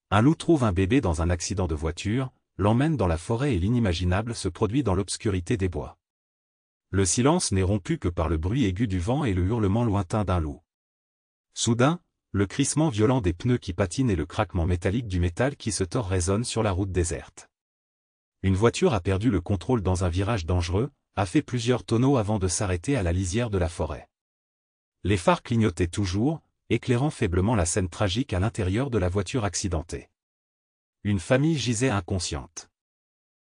Un loup trouve un bébé dans un accident de voiture, l'emmène dans la forêt et l'inimaginable se produit dans l'obscurité des bois. Le silence n'est rompu que par le bruit aigu du vent et le hurlement lointain d'un loup. Soudain, le crissement violent des pneus qui patinent et le craquement métallique du métal qui se tord résonnent sur la route déserte. Une voiture a perdu le contrôle dans un virage dangereux, a fait plusieurs tonneaux avant de s'arrêter à la lisière de la forêt. Les phares clignotaient toujours, éclairant faiblement la scène tragique à l'intérieur de la voiture accidentée. Une famille gisait inconsciente.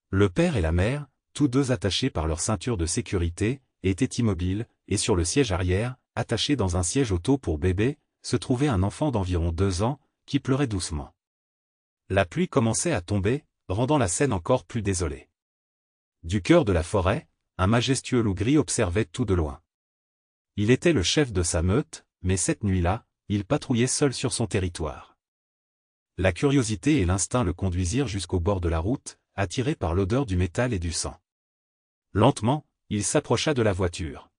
Le père et la mère, tous deux attachés par leur ceinture de sécurité, étaient immobiles, et sur le siège arrière, attaché dans un siège auto pour bébé, se trouvait un enfant d'environ 2 ans, qui pleurait doucement. La pluie commençait à tomber, rendant la scène encore plus désolée. Du cœur de la forêt, un majestueux loup gris observait tout de loin. Il était le chef de sa meute, mais cette nuit-là, il patrouillait seul sur son territoire. La curiosité et l'instinct le conduisirent jusqu'au bord de la route, attiré par l'odeur du métal et du sang. Lentement, il s'approcha de la voiture.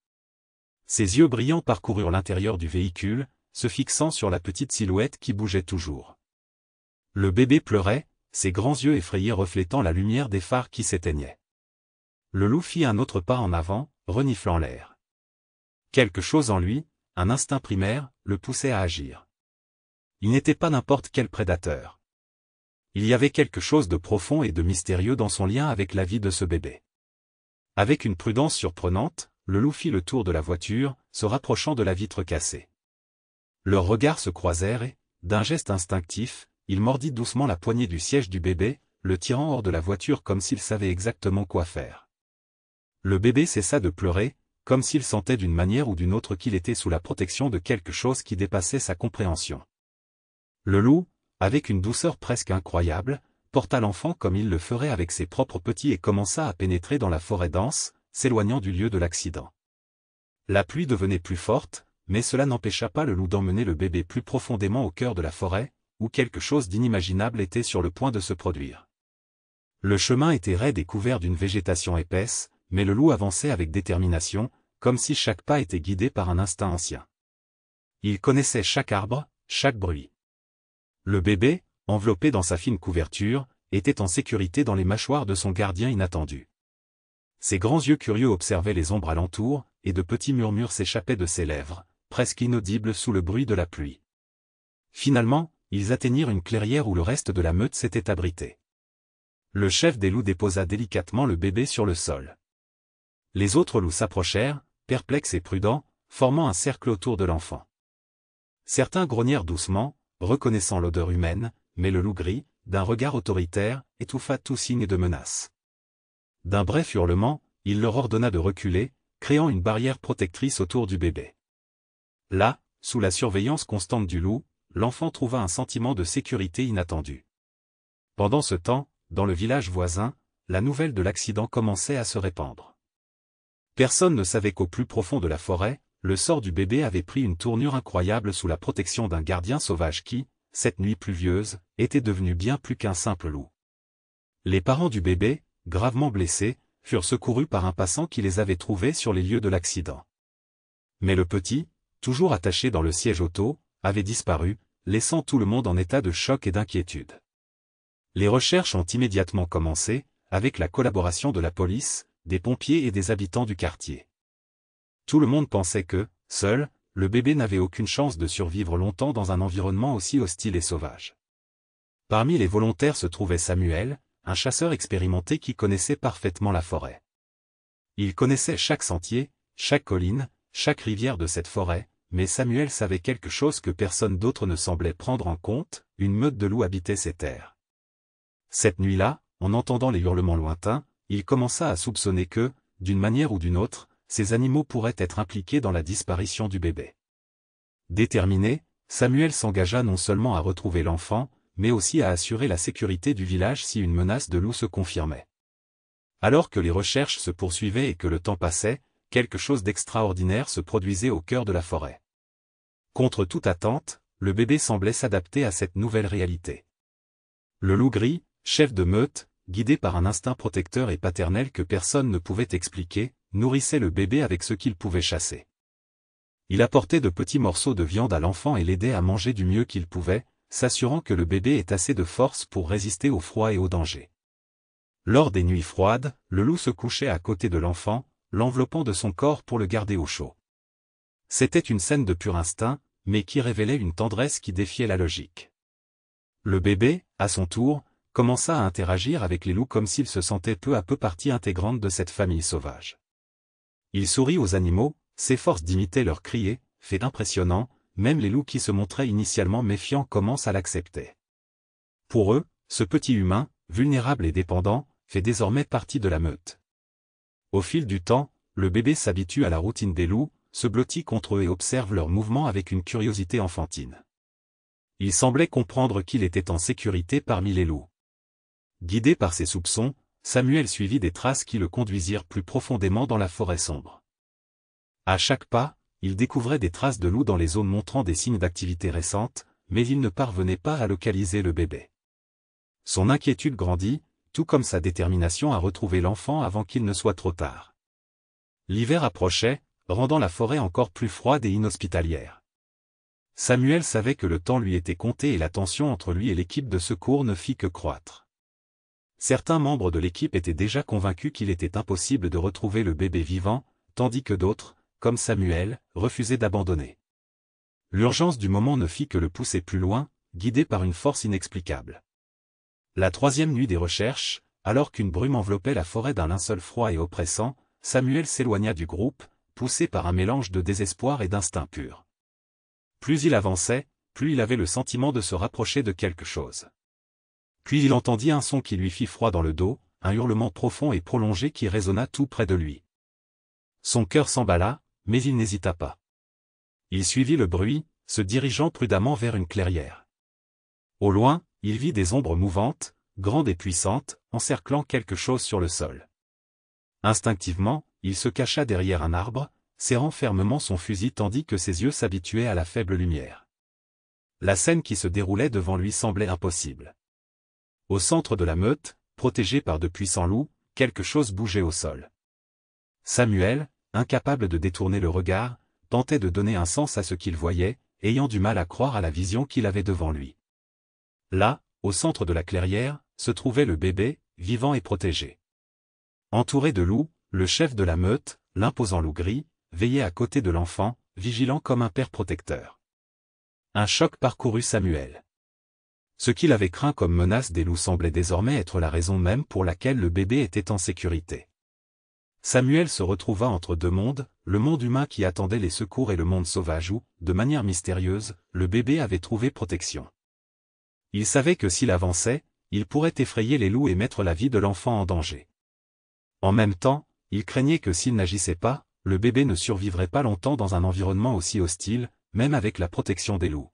Ses yeux brillants parcoururent l'intérieur du véhicule, se fixant sur la petite silhouette qui bougeait toujours. Le bébé pleurait, ses grands yeux effrayés reflétant la lumière des phares qui s'éteignaient. Le loup fit un autre pas en avant, reniflant l'air. Quelque chose en lui, un instinct primaire, le poussait à agir. Il n'était pas n'importe quel prédateur. Il y avait quelque chose de profond et de mystérieux dans son lien avec la vie de ce bébé. Avec une prudence surprenante, le loup fit le tour de la voiture, se rapprochant de la vitre cassée. Leurs regards se croisèrent et, d'un geste instinctif, il mordit doucement la poignée du siège du bébé, le tirant hors de la voiture comme s'il savait exactement quoi faire. Le bébé cessa de pleurer, comme s'il sentait d'une manière ou d'une autre qu'il était sous la protection de quelque chose qui dépassait sa compréhension. Le loup, avec une douceur presque incroyable, porta l'enfant comme il le ferait avec ses propres petits et commença à pénétrer dans la forêt dense, s'éloignant du lieu de l'accident. La pluie devenait plus forte, mais cela n'empêcha pas le loup d'emmener le bébé plus profondément au cœur de la forêt, où quelque chose d'inimaginable était sur le point de se produire. Le chemin était raide et couvert d'une végétation épaisse, mais le loup avançait avec détermination, comme si chaque pas était guidé par un instinct ancien. Il connaissait chaque arbre, chaque bruit. Le bébé, enveloppé dans sa fine couverture, était en sécurité dans les mâchoires de son gardien inattendu. Ses grands yeux curieux observaient les ombres alentour, et de petits murmures s'échappaient de ses lèvres, presque inaudibles sous le bruit de la pluie. Finalement, ils atteignirent une clairière où le reste de la meute s'était abrité. Le chef des loups déposa délicatement le bébé sur le sol. Les autres loups s'approchèrent, perplexes et prudents, formant un cercle autour de l'enfant. Certains grognèrent doucement, reconnaissant l'odeur humaine, mais le loup gris, d'un regard autoritaire, étouffa tout signe de menace. D'un bref hurlement, il leur ordonna de reculer, créant une barrière protectrice autour du bébé. Là, sous la surveillance constante du loup, l'enfant trouva un sentiment de sécurité inattendu. Pendant ce temps, dans le village voisin, la nouvelle de l'accident commençait à se répandre. Personne ne savait qu'au plus profond de la forêt, le sort du bébé avait pris une tournure incroyable sous la protection d'un gardien sauvage qui, cette nuit pluvieuse, était devenu bien plus qu'un simple loup. Les parents du bébé, gravement blessés, furent secourus par un passant qui les avait trouvés sur les lieux de l'accident. Mais le petit, toujours attaché dans le siège auto, avait disparu, laissant tout le monde en état de choc et d'inquiétude. Les recherches ont immédiatement commencé, avec la collaboration de la police, des pompiers et des habitants du quartier. Tout le monde pensait que, seul, le bébé n'avait aucune chance de survivre longtemps dans un environnement aussi hostile et sauvage. Parmi les volontaires se trouvait Samuel, un chasseur expérimenté qui connaissait parfaitement la forêt. Il connaissait chaque sentier, chaque colline, chaque rivière de cette forêt, mais Samuel savait quelque chose que personne d'autre ne semblait prendre en compte, une meute de loups habitait ces terres. Cette nuit-là, en entendant les hurlements lointains, il commença à soupçonner que, d'une manière ou d'une autre, ces animaux pourraient être impliqués dans la disparition du bébé. Déterminé, Samuel s'engagea non seulement à retrouver l'enfant, mais aussi à assurer la sécurité du village si une menace de loup se confirmait. Alors que les recherches se poursuivaient et que le temps passait, quelque chose d'extraordinaire se produisait au cœur de la forêt. Contre toute attente, le bébé semblait s'adapter à cette nouvelle réalité. Le loup gris, chef de meute, guidé par un instinct protecteur et paternel que personne ne pouvait expliquer, nourrissait le bébé avec ce qu'il pouvait chasser. Il apportait de petits morceaux de viande à l'enfant et l'aidait à manger du mieux qu'il pouvait, s'assurant que le bébé ait assez de force pour résister au froid et au danger. Lors des nuits froides, le loup se couchait à côté de l'enfant, l'enveloppant de son corps pour le garder au chaud. C'était une scène de pur instinct, mais qui révélait une tendresse qui défiait la logique. Le bébé, à son tour, commença à interagir avec les loups comme s'il se sentait peu à peu partie intégrante de cette famille sauvage. Il sourit aux animaux, s'efforce d'imiter leurs cris, fait impressionnant, même les loups qui se montraient initialement méfiants commencent à l'accepter. Pour eux, ce petit humain, vulnérable et dépendant, fait désormais partie de la meute. Au fil du temps, le bébé s'habitue à la routine des loups, se blottit contre eux et observe leurs mouvements avec une curiosité enfantine. Il semblait comprendre qu'il était en sécurité parmi les loups. Guidé par ses soupçons, Samuel suivit des traces qui le conduisirent plus profondément dans la forêt sombre. À chaque pas, il découvrait des traces de loups dans les zones montrant des signes d'activité récente, mais il ne parvenait pas à localiser le bébé. Son inquiétude grandit, tout comme sa détermination à retrouver l'enfant avant qu'il ne soit trop tard. L'hiver approchait, rendant la forêt encore plus froide et inhospitalière. Samuel savait que le temps lui était compté et la tension entre lui et l'équipe de secours ne fit que croître. Certains membres de l'équipe étaient déjà convaincus qu'il était impossible de retrouver le bébé vivant, tandis que d'autres, comme Samuel, refusaient d'abandonner. L'urgence du moment ne fit que le pousser plus loin, guidé par une force inexplicable. La troisième nuit des recherches, alors qu'une brume enveloppait la forêt d'un linceul froid et oppressant, Samuel s'éloigna du groupe, poussé par un mélange de désespoir et d'instinct pur. Plus il avançait, plus il avait le sentiment de se rapprocher de quelque chose. Puis il entendit un son qui lui fit froid dans le dos, un hurlement profond et prolongé qui résonna tout près de lui. Son cœur s'emballa, mais il n'hésita pas. Il suivit le bruit, se dirigeant prudemment vers une clairière. Au loin, il vit des ombres mouvantes, grandes et puissantes, encerclant quelque chose sur le sol. Instinctivement, il se cacha derrière un arbre, serrant fermement son fusil tandis que ses yeux s'habituaient à la faible lumière. La scène qui se déroulait devant lui semblait impossible. Au centre de la meute, protégé par de puissants loups, quelque chose bougeait au sol. Samuel, incapable de détourner le regard, tentait de donner un sens à ce qu'il voyait, ayant du mal à croire à la vision qu'il avait devant lui. Là, au centre de la clairière, se trouvait le bébé, vivant et protégé. Entouré de loups, le chef de la meute, l'imposant loup gris, veillait à côté de l'enfant, vigilant comme un père protecteur. Un choc parcourut Samuel. Ce qu'il avait craint comme menace des loups semblait désormais être la raison même pour laquelle le bébé était en sécurité. Samuel se retrouva entre deux mondes, le monde humain qui attendait les secours et le monde sauvage où, de manière mystérieuse, le bébé avait trouvé protection. Il savait que s'il avançait, il pourrait effrayer les loups et mettre la vie de l'enfant en danger. En même temps, il craignait que s'il n'agissait pas, le bébé ne survivrait pas longtemps dans un environnement aussi hostile, même avec la protection des loups.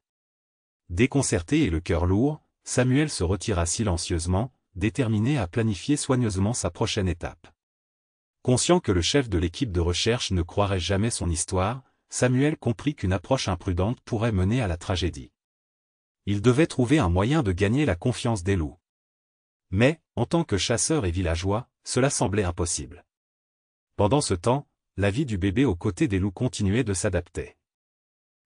Déconcerté et le cœur lourd, Samuel se retira silencieusement, déterminé à planifier soigneusement sa prochaine étape. Conscient que le chef de l'équipe de recherche ne croirait jamais son histoire, Samuel comprit qu'une approche imprudente pourrait mener à la tragédie. Il devait trouver un moyen de gagner la confiance des loups. Mais, en tant que chasseur et villageois, cela semblait impossible. Pendant ce temps, la vie du bébé aux côtés des loups continuait de s'adapter.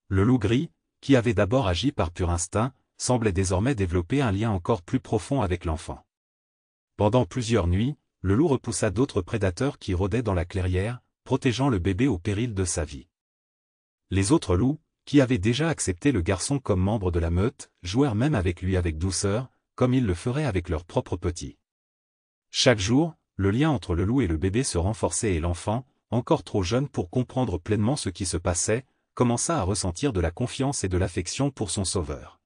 Le loup gris, qui avait d'abord agi par pur instinct, semblait désormais développer un lien encore plus profond avec l'enfant. Pendant plusieurs nuits, le loup repoussa d'autres prédateurs qui rôdaient dans la clairière, protégeant le bébé au péril de sa vie. Les autres loups, qui avaient déjà accepté le garçon comme membre de la meute, jouèrent même avec lui avec douceur, comme ils le feraient avec leurs propres petits. Chaque jour, le lien entre le loup et le bébé se renforçait et l'enfant, encore trop jeune pour comprendre pleinement ce qui se passait, commença à ressentir de la confiance et de l'affection pour son sauveur.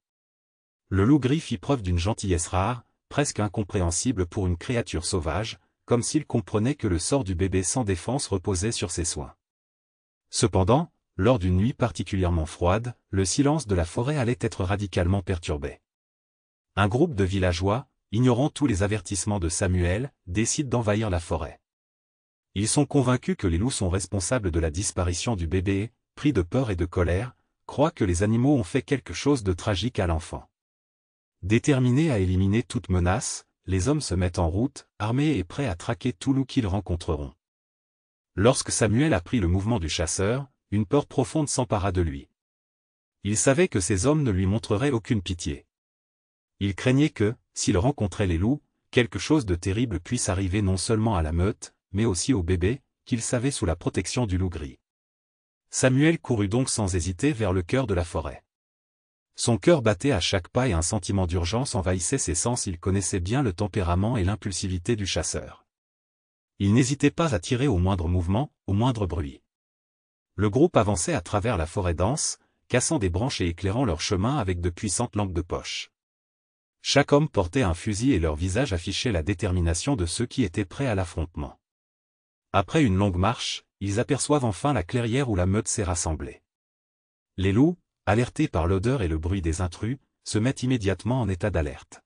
Le loup gris fit preuve d'une gentillesse rare, presque incompréhensible pour une créature sauvage, comme s'il comprenait que le sort du bébé sans défense reposait sur ses soins. Cependant, lors d'une nuit particulièrement froide, le silence de la forêt allait être radicalement perturbé. Un groupe de villageois, ignorant tous les avertissements de Samuel, décide d'envahir la forêt. Ils sont convaincus que les loups sont responsables de la disparition du bébé et, pris de peur et de colère, croient que les animaux ont fait quelque chose de tragique à l'enfant. Déterminés à éliminer toute menace, les hommes se mettent en route, armés et prêts à traquer tout loup qu'ils rencontreront. Lorsque Samuel apprit le mouvement du chasseur, une peur profonde s'empara de lui. Il savait que ces hommes ne lui montreraient aucune pitié. Il craignait que, s'il rencontrait les loups, quelque chose de terrible puisse arriver non seulement à la meute, mais aussi au bébé, qu'il savait sous la protection du loup gris. Samuel courut donc sans hésiter vers le cœur de la forêt. Son cœur battait à chaque pas et un sentiment d'urgence envahissait ses sens. Il connaissait bien le tempérament et l'impulsivité du chasseur. Il n'hésitait pas à tirer au moindre mouvement, au moindre bruit. Le groupe avançait à travers la forêt dense, cassant des branches et éclairant leur chemin avec de puissantes lampes de poche. Chaque homme portait un fusil et leur visage affichait la détermination de ceux qui étaient prêts à l'affrontement. Après une longue marche, ils aperçoivent enfin la clairière où la meute s'est rassemblée. Les loups, alertés par l'odeur et le bruit des intrus, se mettent immédiatement en état d'alerte.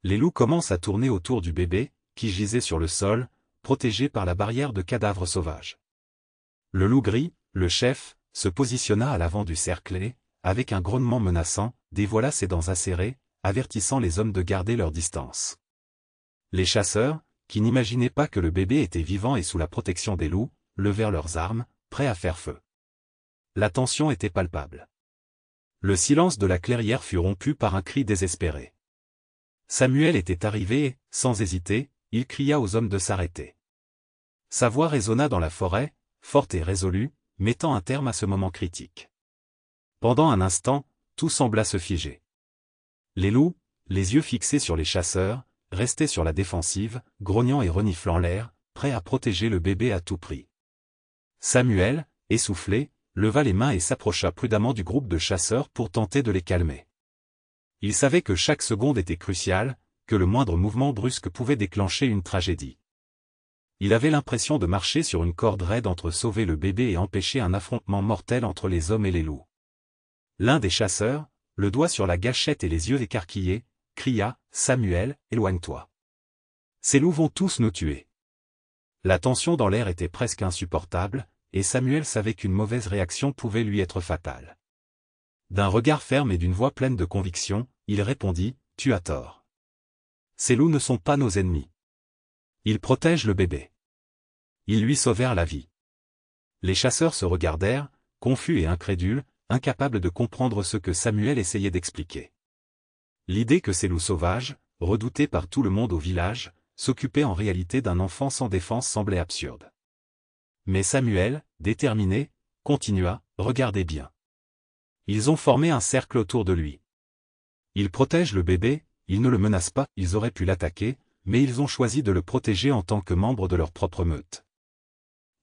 Les loups commencent à tourner autour du bébé, qui gisait sur le sol, protégé par la barrière de cadavres sauvages. Le loup gris, le chef, se positionna à l'avant du cercle et, avec un grognement menaçant, dévoila ses dents acérées, avertissant les hommes de garder leur distance. Les chasseurs, qui n'imaginaient pas que le bébé était vivant et sous la protection des loups, levèrent leurs armes, prêts à faire feu. La tension était palpable. Le silence de la clairière fut rompu par un cri désespéré. Samuel était arrivé et, sans hésiter, il cria aux hommes de s'arrêter. Sa voix résonna dans la forêt, forte et résolue, mettant un terme à ce moment critique. Pendant un instant, tout sembla se figer. Les loups, les yeux fixés sur les chasseurs, restaient sur la défensive, grognant et reniflant l'air, prêts à protéger le bébé à tout prix. Samuel, essoufflé, leva les mains et s'approcha prudemment du groupe de chasseurs pour tenter de les calmer. Il savait que chaque seconde était cruciale, que le moindre mouvement brusque pouvait déclencher une tragédie. Il avait l'impression de marcher sur une corde raide entre sauver le bébé et empêcher un affrontement mortel entre les hommes et les loups. L'un des chasseurs, le doigt sur la gâchette et les yeux écarquillés, cria « Samuel, éloigne-toi. Ces loups vont tous nous tuer. » La tension dans l'air était presque insupportable, et Samuel savait qu'une mauvaise réaction pouvait lui être fatale. D'un regard ferme et d'une voix pleine de conviction, il répondit « Tu as tort. Ces loups ne sont pas nos ennemis. Ils protègent le bébé. Ils lui sauvèrent la vie. » Les chasseurs se regardèrent, confus et incrédules, incapables de comprendre ce que Samuel essayait d'expliquer. L'idée que ces loups sauvages, redoutés par tout le monde au village, s'occupaient en réalité d'un enfant sans défense semblait absurde. Mais Samuel, déterminé, continua « Regardez bien. Ils ont formé un cercle autour de lui. Ils protègent le bébé, ils ne le menacent pas, ils auraient pu l'attaquer, mais ils ont choisi de le protéger en tant que membre de leur propre meute.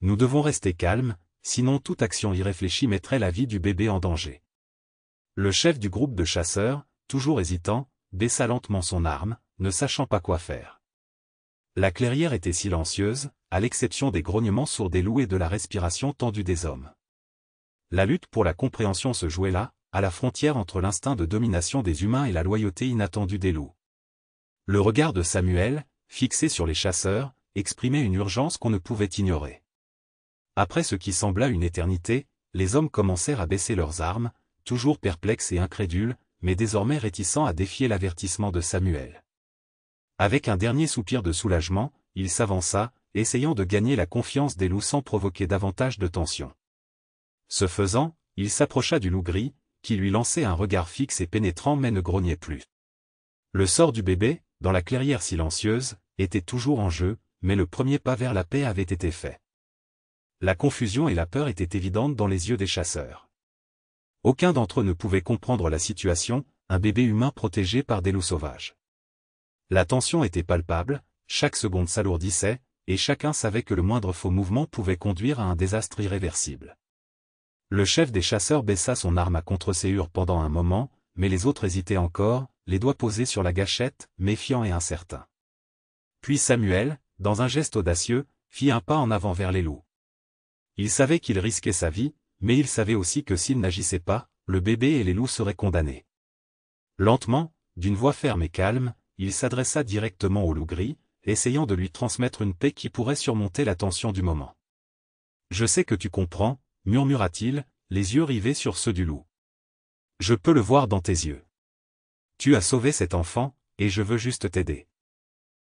Nous devons rester calmes, sinon toute action irréfléchie mettrait la vie du bébé en danger. » Le chef du groupe de chasseurs, toujours hésitant, baissa lentement son arme, ne sachant pas quoi faire. La clairière était silencieuse, à l'exception des grognements sourds des loups et de la respiration tendue des hommes. La lutte pour la compréhension se jouait là, à la frontière entre l'instinct de domination des humains et la loyauté inattendue des loups. Le regard de Samuel, fixé sur les chasseurs, exprimait une urgence qu'on ne pouvait ignorer. Après ce qui sembla une éternité, les hommes commencèrent à baisser leurs armes, toujours perplexes et incrédules, mais désormais réticents à défier l'avertissement de Samuel. Avec un dernier soupir de soulagement, il s'avança, essayant de gagner la confiance des loups sans provoquer davantage de tension. Ce faisant, il s'approcha du loup gris, qui lui lançait un regard fixe et pénétrant mais ne grognait plus. Le sort du bébé, dans la clairière silencieuse, était toujours en jeu, mais le premier pas vers la paix avait été fait. La confusion et la peur étaient évidentes dans les yeux des chasseurs. Aucun d'entre eux ne pouvait comprendre la situation, un bébé humain protégé par des loups sauvages. La tension était palpable, chaque seconde s'alourdissait, et chacun savait que le moindre faux mouvement pouvait conduire à un désastre irréversible. Le chef des chasseurs baissa son arme à contre-séhure pendant un moment, mais les autres hésitaient encore, les doigts posés sur la gâchette, méfiants et incertains. Puis Samuel, dans un geste audacieux, fit un pas en avant vers les loups. Il savait qu'il risquait sa vie, mais il savait aussi que s'il n'agissait pas, le bébé et les loups seraient condamnés. Lentement, d'une voix ferme et calme, il s'adressa directement au loup gris, essayant de lui transmettre une paix qui pourrait surmonter la tension du moment. « Je sais que tu comprends, » murmura-t-il, les yeux rivés sur ceux du loup. « Je peux le voir dans tes yeux. Tu as sauvé cet enfant, et je veux juste t'aider. »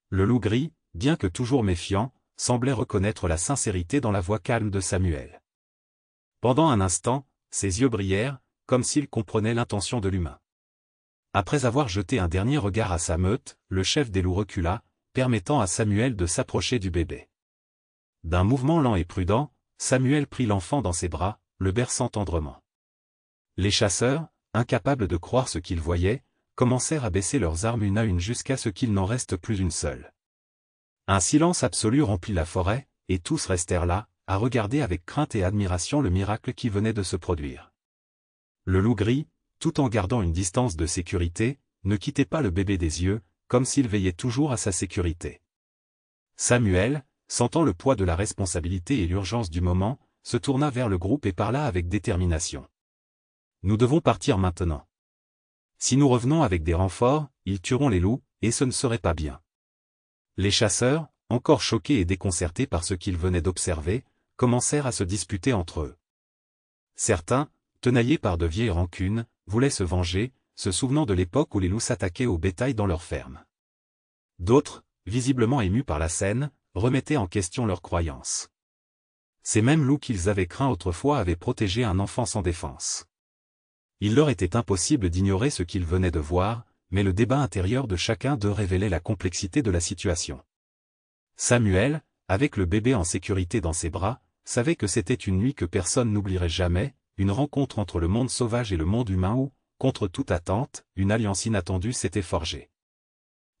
Le loup gris, bien que toujours méfiant, semblait reconnaître la sincérité dans la voix calme de Samuel. Pendant un instant, ses yeux brillèrent, comme s'il comprenait l'intention de l'humain. Après avoir jeté un dernier regard à sa meute, le chef des loups recula, permettant à Samuel de s'approcher du bébé. D'un mouvement lent et prudent, Samuel prit l'enfant dans ses bras, le berçant tendrement. Les chasseurs, incapables de croire ce qu'ils voyaient, commencèrent à baisser leurs armes une à une jusqu'à ce qu'il n'en reste plus une seule. Un silence absolu remplit la forêt, et tous restèrent là, à regarder avec crainte et admiration le miracle qui venait de se produire. Le loup gris, tout en gardant une distance de sécurité, ne quittait pas le bébé des yeux, comme s'il veillait toujours à sa sécurité. Samuel, sentant le poids de la responsabilité et l'urgence du moment, se tourna vers le groupe et parla avec détermination. « Nous devons partir maintenant. Si nous revenons avec des renforts, ils tueront les loups, et ce ne serait pas bien. » Les chasseurs, encore choqués et déconcertés par ce qu'ils venaient d'observer, commencèrent à se disputer entre eux. Certains, tenaillés par de vieilles rancunes, voulaient se venger, se souvenant de l'époque où les loups s'attaquaient au bétail dans leurs fermes. D'autres, visiblement émus par la scène, remettaient en question leurs croyances. Ces mêmes loups qu'ils avaient craints autrefois avaient protégé un enfant sans défense. Il leur était impossible d'ignorer ce qu'ils venaient de voir, mais le débat intérieur de chacun d'eux révélait la complexité de la situation. Samuel, avec le bébé en sécurité dans ses bras, savait que c'était une nuit que personne n'oublierait jamais, une rencontre entre le monde sauvage et le monde humain où, contre toute attente, une alliance inattendue s'était forgée.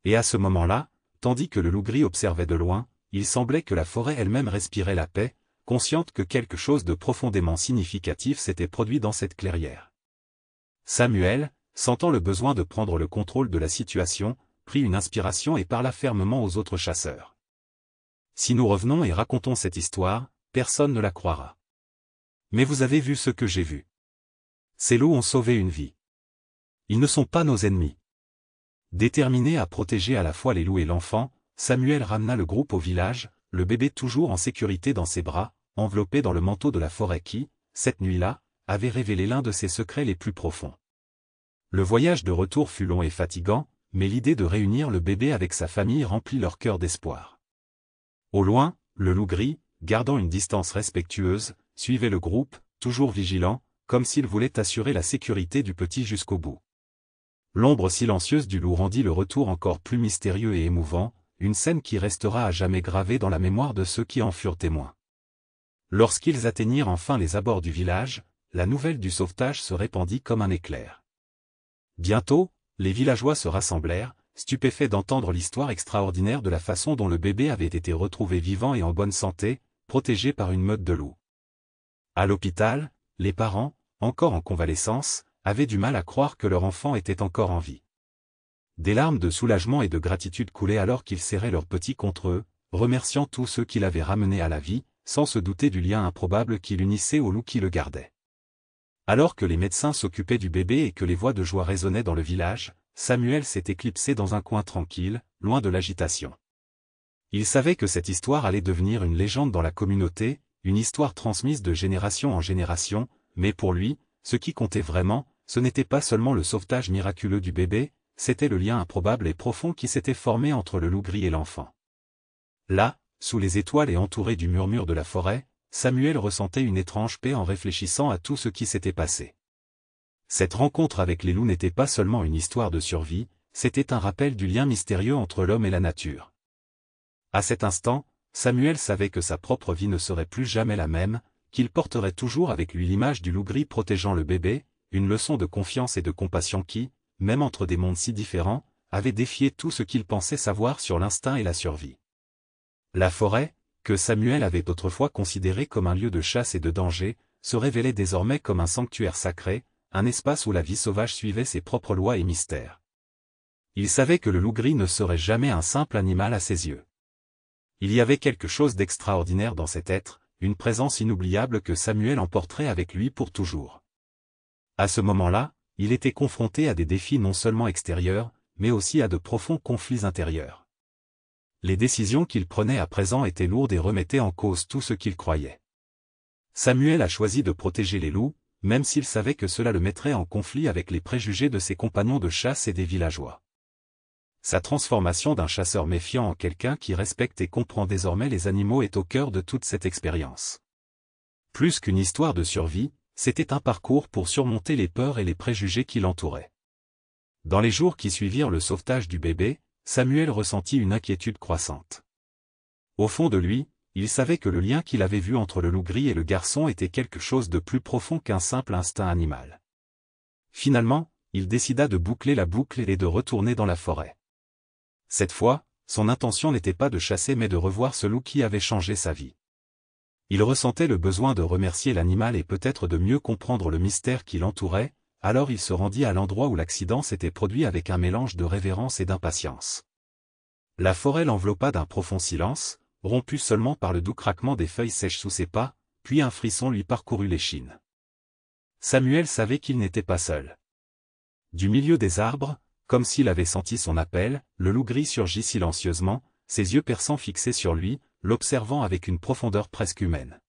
Et à ce moment-là, tandis que le loup gris observait de loin, il semblait que la forêt elle-même respirait la paix, consciente que quelque chose de profondément significatif s'était produit dans cette clairière. Samuel, sentant le besoin de prendre le contrôle de la situation, prit une inspiration et parla fermement aux autres chasseurs. « Si nous revenons et racontons cette histoire, personne ne la croira. Mais vous avez vu ce que j'ai vu. Ces loups ont sauvé une vie. Ils ne sont pas nos ennemis. » Déterminé à protéger à la fois les loups et l'enfant, Samuel ramena le groupe au village, le bébé toujours en sécurité dans ses bras, enveloppé dans le manteau de la forêt qui, cette nuit-là, avait révélé l'un de ses secrets les plus profonds. Le voyage de retour fut long et fatigant, mais l'idée de réunir le bébé avec sa famille remplit leur cœur d'espoir. Au loin, le loup gris, gardant une distance respectueuse, suivait le groupe, toujours vigilant, comme s'il voulait assurer la sécurité du petit jusqu'au bout. L'ombre silencieuse du loup rendit le retour encore plus mystérieux et émouvant, une scène qui restera à jamais gravée dans la mémoire de ceux qui en furent témoins. Lorsqu'ils atteignirent enfin les abords du village, la nouvelle du sauvetage se répandit comme un éclair. Bientôt, les villageois se rassemblèrent, stupéfaits d'entendre l'histoire extraordinaire de la façon dont le bébé avait été retrouvé vivant et en bonne santé, protégé par une meute de loups. À l'hôpital, les parents, encore en convalescence, avaient du mal à croire que leur enfant était encore en vie. Des larmes de soulagement et de gratitude coulaient alors qu'ils serraient leur petit contre eux, remerciant tous ceux qui l'avaient ramené à la vie, sans se douter du lien improbable qui l'unissait au loup qui le gardait. Alors que les médecins s'occupaient du bébé et que les voix de joie résonnaient dans le village, Samuel s'est éclipsé dans un coin tranquille, loin de l'agitation. Il savait que cette histoire allait devenir une légende dans la communauté, une histoire transmise de génération en génération, mais pour lui, ce qui comptait vraiment, ce n'était pas seulement le sauvetage miraculeux du bébé, c'était le lien improbable et profond qui s'était formé entre le loup gris et l'enfant. Là, sous les étoiles et entouré du murmure de la forêt, Samuel ressentait une étrange paix en réfléchissant à tout ce qui s'était passé. Cette rencontre avec les loups n'était pas seulement une histoire de survie, c'était un rappel du lien mystérieux entre l'homme et la nature. À cet instant, Samuel savait que sa propre vie ne serait plus jamais la même, qu'il porterait toujours avec lui l'image du loup gris protégeant le bébé, une leçon de confiance et de compassion qui, même entre des mondes si différents, avait défié tout ce qu'il pensait savoir sur l'instinct et la survie. La forêt, que Samuel avait autrefois considérée comme un lieu de chasse et de danger, se révélait désormais comme un sanctuaire sacré, un espace où la vie sauvage suivait ses propres lois et mystères. Il savait que le loup gris ne serait jamais un simple animal à ses yeux. Il y avait quelque chose d'extraordinaire dans cet être, une présence inoubliable que Samuel emporterait avec lui pour toujours. À ce moment-là, il était confronté à des défis non seulement extérieurs, mais aussi à de profonds conflits intérieurs. Les décisions qu'il prenait à présent étaient lourdes et remettaient en cause tout ce qu'il croyait. Samuel a choisi de protéger les loups, même s'il savait que cela le mettrait en conflit avec les préjugés de ses compagnons de chasse et des villageois. Sa transformation d'un chasseur méfiant en quelqu'un qui respecte et comprend désormais les animaux est au cœur de toute cette expérience. Plus qu'une histoire de survie, c'était un parcours pour surmonter les peurs et les préjugés qui l'entouraient. Dans les jours qui suivirent le sauvetage du bébé, Samuel ressentit une inquiétude croissante. Au fond de lui, il savait que le lien qu'il avait vu entre le loup gris et le garçon était quelque chose de plus profond qu'un simple instinct animal. Finalement, il décida de boucler la boucle et de retourner dans la forêt. Cette fois, son intention n'était pas de chasser mais de revoir ce loup qui avait changé sa vie. Il ressentait le besoin de remercier l'animal et peut-être de mieux comprendre le mystère qui l'entourait, alors il se rendit à l'endroit où l'accident s'était produit avec un mélange de révérence et d'impatience. La forêt l'enveloppa d'un profond silence, rompu seulement par le doux craquement des feuilles sèches sous ses pas, puis un frisson lui parcourut l'échine. Samuel savait qu'il n'était pas seul. Du milieu des arbres, comme s'il avait senti son appel, le loup gris surgit silencieusement, ses yeux perçants fixés sur lui, l'observant avec une profondeur presque humaine.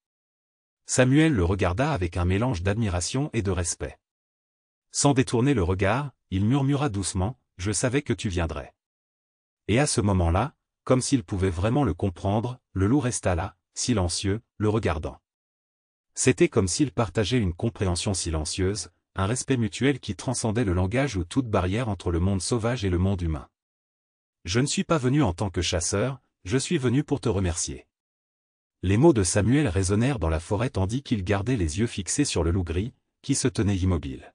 Samuel le regarda avec un mélange d'admiration et de respect. Sans détourner le regard, il murmura doucement, « Je savais que tu viendrais. » Et à ce moment-là, comme s'il pouvait vraiment le comprendre, le loup resta là, silencieux, le regardant. C'était comme s'il partageait une compréhension silencieuse, un respect mutuel qui transcendait le langage ou toute barrière entre le monde sauvage et le monde humain. « Je ne suis pas venu en tant que chasseur, je suis venu pour te remercier. » Les mots de Samuel résonnèrent dans la forêt tandis qu'il gardait les yeux fixés sur le loup gris, qui se tenait immobile.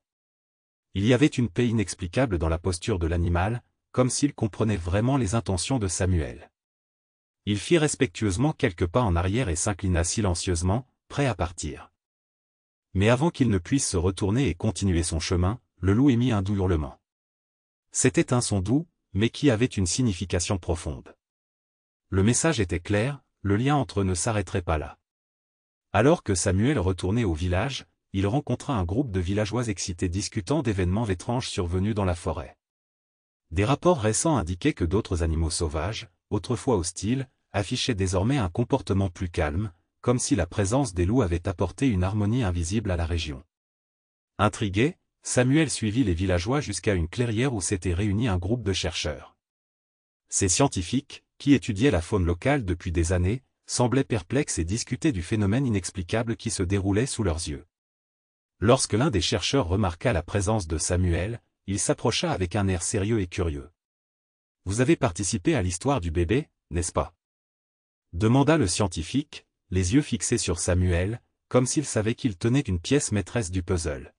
Il y avait une paix inexplicable dans la posture de l'animal, comme s'il comprenait vraiment les intentions de Samuel. Il fit respectueusement quelques pas en arrière et s'inclina silencieusement, prêt à partir. Mais avant qu'il ne puisse se retourner et continuer son chemin, le loup émit un doux hurlement. C'était un son doux, mais qui avait une signification profonde. Le message était clair, le lien entre eux ne s'arrêterait pas là. Alors que Samuel retournait au village, il rencontra un groupe de villageois excités discutant d'événements étranges survenus dans la forêt. Des rapports récents indiquaient que d'autres animaux sauvages, autrefois hostiles, affichaient désormais un comportement plus calme, comme si la présence des loups avait apporté une harmonie invisible à la région. Intrigué, Samuel suivit les villageois jusqu'à une clairière où s'était réuni un groupe de chercheurs. Ces scientifiques, qui étudiaient la faune locale depuis des années, semblaient perplexes et discutaient du phénomène inexplicable qui se déroulait sous leurs yeux. Lorsque l'un des chercheurs remarqua la présence de Samuel, il s'approcha avec un air sérieux et curieux. « Vous avez participé à l'histoire du bébé, n'est-ce pas » demanda le scientifique, les yeux fixés sur Samuel, comme s'il savait qu'il tenait une pièce maîtresse du puzzle.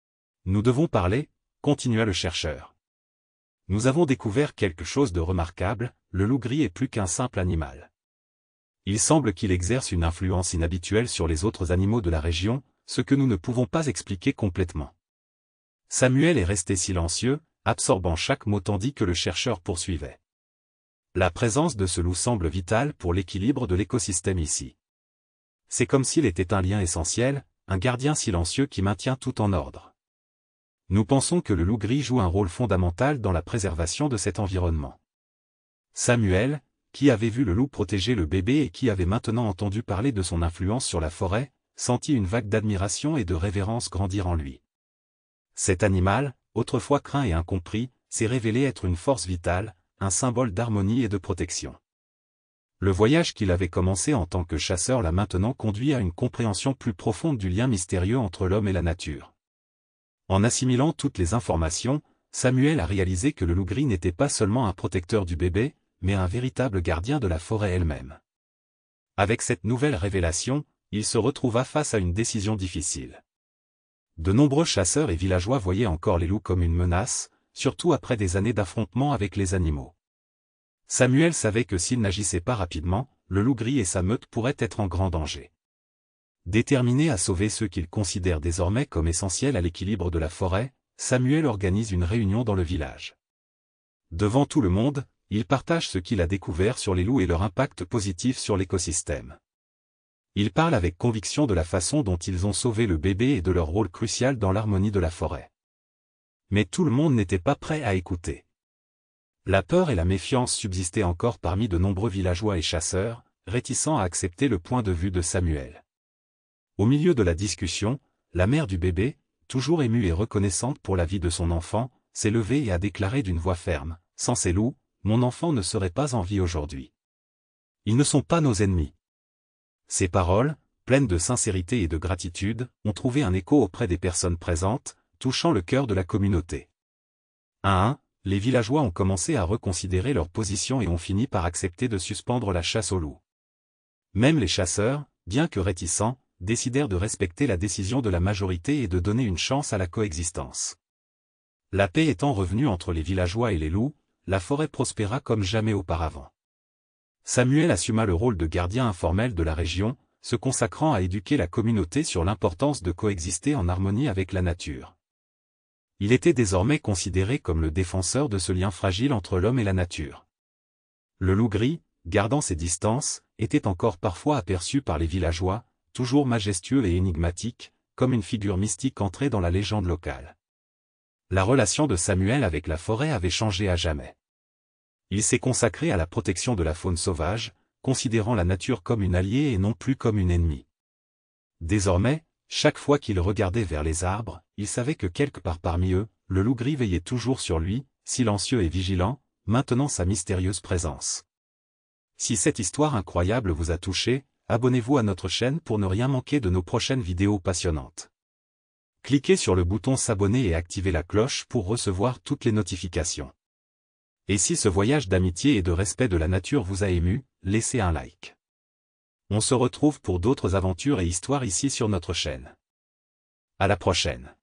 « Nous devons parler, » continua le chercheur. « Nous avons découvert quelque chose de remarquable, le loup gris est plus qu'un simple animal. Il semble qu'il exerce une influence inhabituelle sur les autres animaux de la région, ce que nous ne pouvons pas expliquer complètement. » Samuel est resté silencieux, absorbant chaque mot tandis que le chercheur poursuivait. « La présence de ce loup semble vitale pour l'équilibre de l'écosystème ici. C'est comme s'il était un lien essentiel, un gardien silencieux qui maintient tout en ordre. Nous pensons que le loup gris joue un rôle fondamental dans la préservation de cet environnement. » Samuel, qui avait vu le loup protéger le bébé et qui avait maintenant entendu parler de son influence sur la forêt, sentit une vague d'admiration et de révérence grandir en lui. Cet animal, autrefois craint et incompris, s'est révélé être une force vitale, un symbole d'harmonie et de protection. Le voyage qu'il avait commencé en tant que chasseur l'a maintenant conduit à une compréhension plus profonde du lien mystérieux entre l'homme et la nature. En assimilant toutes les informations, Samuel a réalisé que le loup gris n'était pas seulement un protecteur du bébé, mais un véritable gardien de la forêt elle-même. Avec cette nouvelle révélation, il se retrouva face à une décision difficile. De nombreux chasseurs et villageois voyaient encore les loups comme une menace, surtout après des années d'affrontements avec les animaux. Samuel savait que s'il n'agissait pas rapidement, le loup gris et sa meute pourraient être en grand danger. Déterminé à sauver ceux qu'il considère désormais comme essentiels à l'équilibre de la forêt, Samuel organise une réunion dans le village. Devant tout le monde, il partage ce qu'il a découvert sur les loups et leur impact positif sur l'écosystème. Il parle avec conviction de la façon dont ils ont sauvé le bébé et de leur rôle crucial dans l'harmonie de la forêt. Mais tout le monde n'était pas prêt à écouter. La peur et la méfiance subsistaient encore parmi de nombreux villageois et chasseurs, réticents à accepter le point de vue de Samuel. Au milieu de la discussion, la mère du bébé, toujours émue et reconnaissante pour la vie de son enfant, s'est levée et a déclaré d'une voix ferme, « Sans ces loups, mon enfant ne serait pas en vie aujourd'hui. Ils ne sont pas nos ennemis. » Ces paroles, pleines de sincérité et de gratitude, ont trouvé un écho auprès des personnes présentes, touchant le cœur de la communauté. 1 à 1, les villageois ont commencé à reconsidérer leur position et ont fini par accepter de suspendre la chasse au loup. Même les chasseurs, bien que réticents, décidèrent de respecter la décision de la majorité et de donner une chance à la coexistence. La paix étant revenue entre les villageois et les loups, la forêt prospéra comme jamais auparavant. Samuel assuma le rôle de gardien informel de la région, se consacrant à éduquer la communauté sur l'importance de coexister en harmonie avec la nature. Il était désormais considéré comme le défenseur de ce lien fragile entre l'homme et la nature. Le loup gris, gardant ses distances, était encore parfois aperçu par les villageois, toujours majestueux et énigmatique, comme une figure mystique entrée dans la légende locale. La relation de Samuel avec la forêt avait changé à jamais. Il s'est consacré à la protection de la faune sauvage, considérant la nature comme une alliée et non plus comme une ennemie. Désormais, chaque fois qu'il regardait vers les arbres, il savait que quelque part parmi eux, le loup gris veillait toujours sur lui, silencieux et vigilant, maintenant sa mystérieuse présence. Si cette histoire incroyable vous a touché, abonnez-vous à notre chaîne pour ne rien manquer de nos prochaines vidéos passionnantes. Cliquez sur le bouton s'abonner et activez la cloche pour recevoir toutes les notifications. Et si ce voyage d'amitié et de respect de la nature vous a ému, laissez un like. On se retrouve pour d'autres aventures et histoires ici sur notre chaîne. À la prochaine.